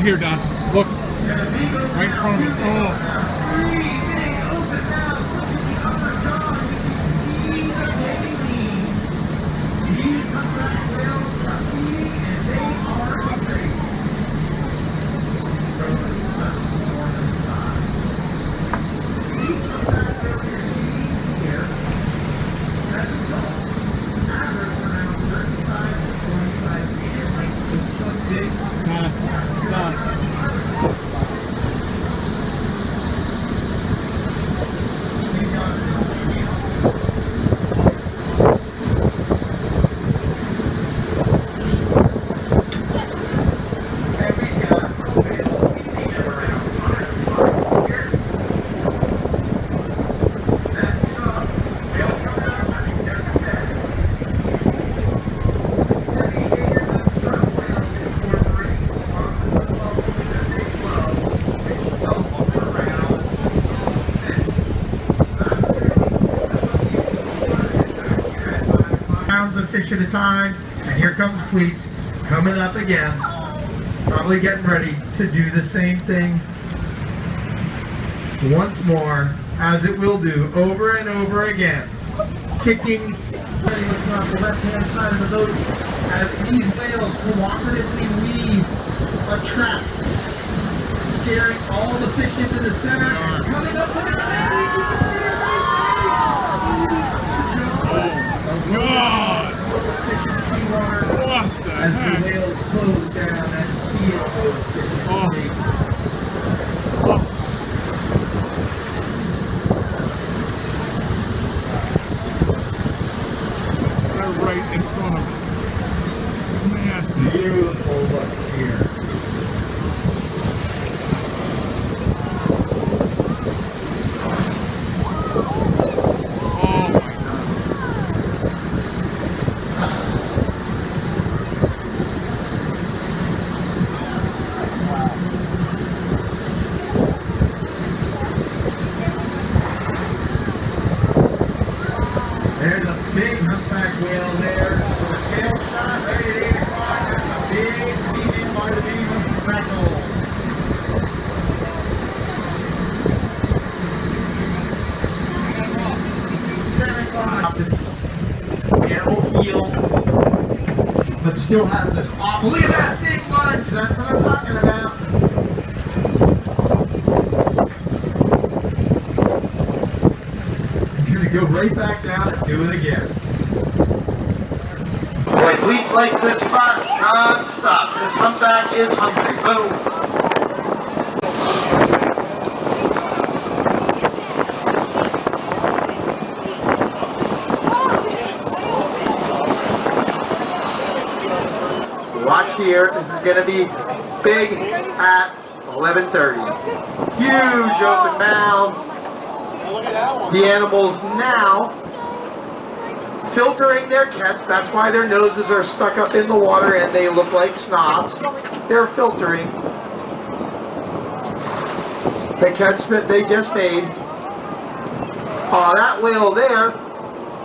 here, Don. Look. Right in front of me. Oh. Of fish at a time, and here comes Cleats coming up again, probably getting ready to do the same thing once more, as it will do over and over again, kicking across the left-hand side of the boat as these whales cooperatively weave a trap, scaring all the fish into the center, and coming up with a God! What the as heck? the whales close down and steal those fish. They're right in front of us. Massive. Beautiful look here. There's a big humpback whale there. With a tail shot right at 8 o'clock. That's a big female by the name of Freckles. Animal heel, but still has this awful. Look at that big lunge. That's what I'm talking about. Go right back down and do it again. Boy, Cleats like this spot non-stop. This humpback is hungry. Boom. Watch here. This is going to be big at 11:30. Huge open mouths. The animals now filtering their catch. That's why their noses are stuck up in the water and they look like snobs. They're filtering the catch that they just made. Oh, that whale there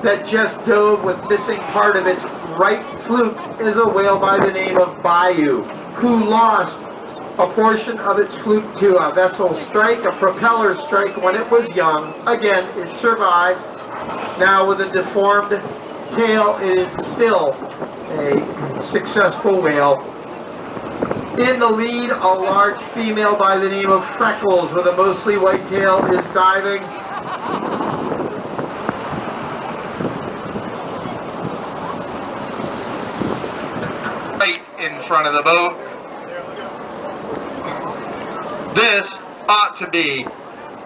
that just dove with missing part of its right fluke is a whale by the name of Bayou, who lost a portion of its fluke to a vessel strike, a propeller strike when it was young. Again, it survived. Now with a deformed tail, it is still a successful whale. In the lead, a large female by the name of Freckles with a mostly white tail is diving. Right in front of the boat. This ought to be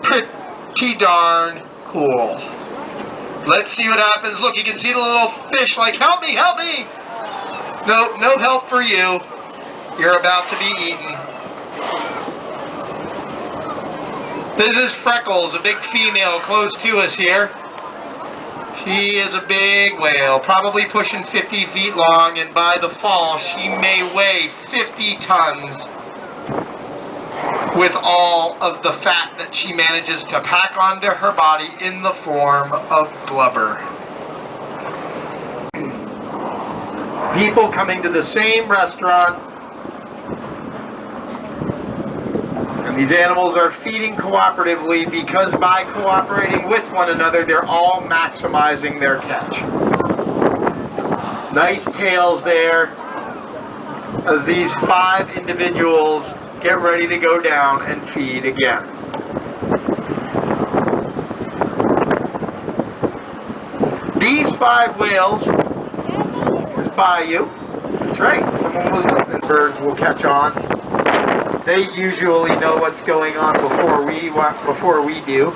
pretty darn cool. Let's see what happens. Look, you can see the little fish like, help me, help me. No, no help for you. You're about to be eaten. This is Freckles, a big female close to us here. She is a big whale, probably pushing 50 feet long, and by the fall, she may weigh 50 tons. With all of the fat that she manages to pack onto her body in the form of blubber. People coming to the same restaurant These animals are feeding cooperatively because by cooperating with one another, they're all maximizing their catch. Nice tails there as these 5 individuals get ready to go down and feed again. These 5 whales, here's Bayou. That's right, someone was listening. Birds will catch on. They usually know what's going on before we do.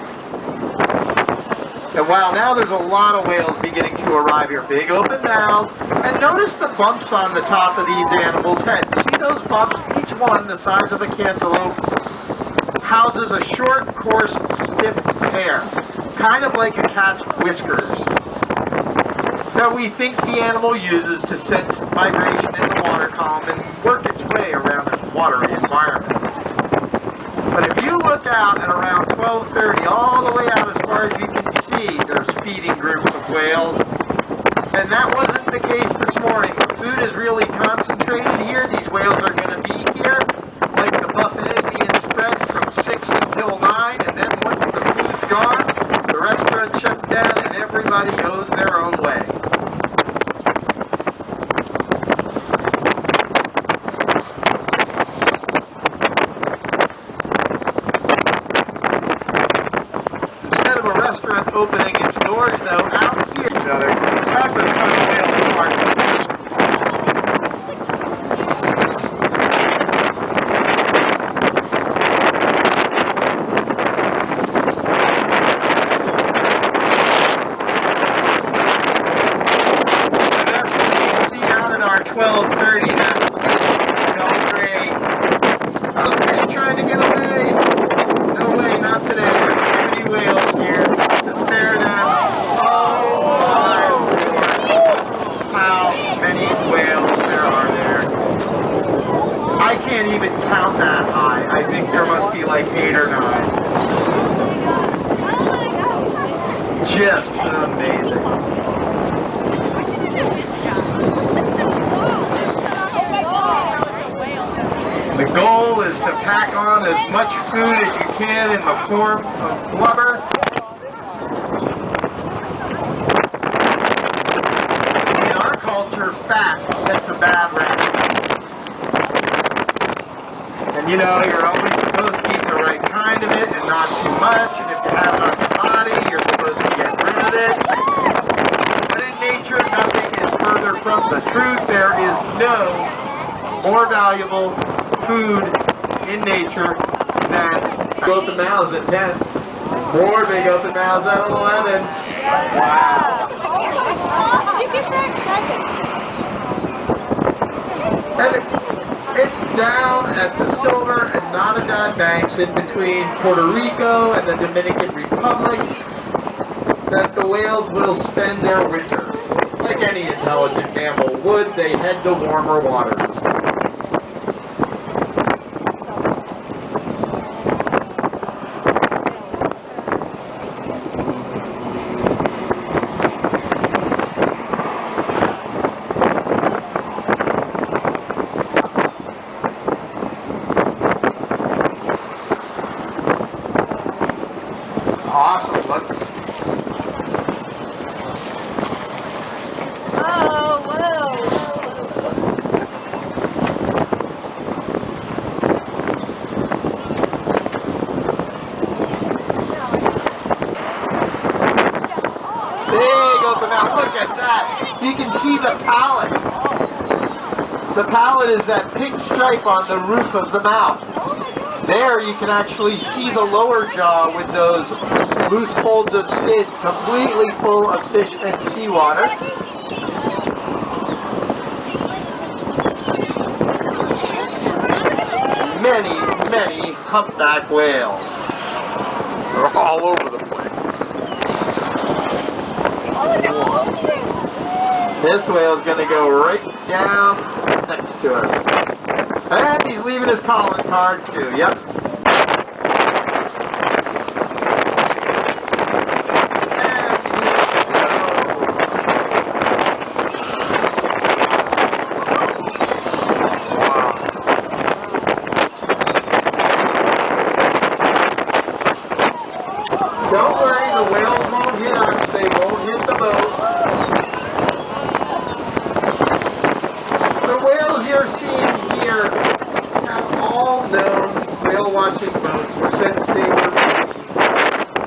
And wow, now there's a lot of whales beginning to arrive here. Big open mouths. And notice the bumps on the top of these animals' heads. See those bumps? Each one the size of a cantaloupe houses a short, coarse, stiff hair, kind of like a cat's whiskers, that we think the animal uses to sense vibration in the water column and work its way around its watery environment. But if you look out at around 12:30, all the way out as far as you can see, there's feeding groups of whales. And that wasn't the case this morning. The food is really concentrated here. These whales are going to be here, like the buffet being spread from 6 until 9. And then once the food's gone, the restaurant shuts down and everybody goes their own way. Opening its doors, though, out here, that's a ton of whale park. And that's what you see out at our 12:30 now. Belgrade. Oh, the fish trying to get away. No way, not today. There's too many whales here. Spare them. Oh my Lord. How many whales there are there? I can't even count that high. I think there must be like 8 or 9. Just amazing. The goal is to pack on as much food as you can in the form of blubber. Fat gets a bad rap. And you know, you're always supposed to eat the right kind of it and not too much. And if you have it on your body, you're supposed to get rid of it. But in nature, nothing is further from the truth. There is no more valuable food in nature than big open mouths at 10. More big open mouths at 11. Wow. You get that excited. And it's down at the Silver and Navidad banks in between Puerto Rico and the Dominican Republic that the whales will spend their winter. Like any intelligent mammal would, they head to warmer waters. Awesome, let's... Oh, whoa. Big open mouth, look at that! You can see the palate. The palate is that pink stripe on the roof of the mouth. There you can actually see the lower jaw with those loose folds of skin completely full of fish and seawater. Many, many humpback whales. They're all over the place. This whale's going to go right down next to us. And he's leaving his calling card too, yep. vessels you're seeing here have all known whale watching boats since they were made.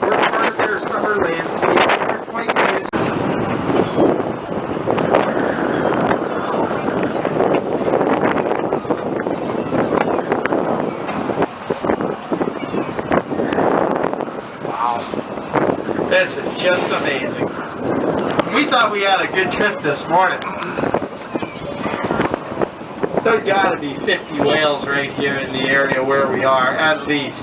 We're part of their summer landscape. They're quite used. Wow. This is just amazing. We thought we had a good trip this morning. There gotta be 50 whales right here in the area where we are, at least.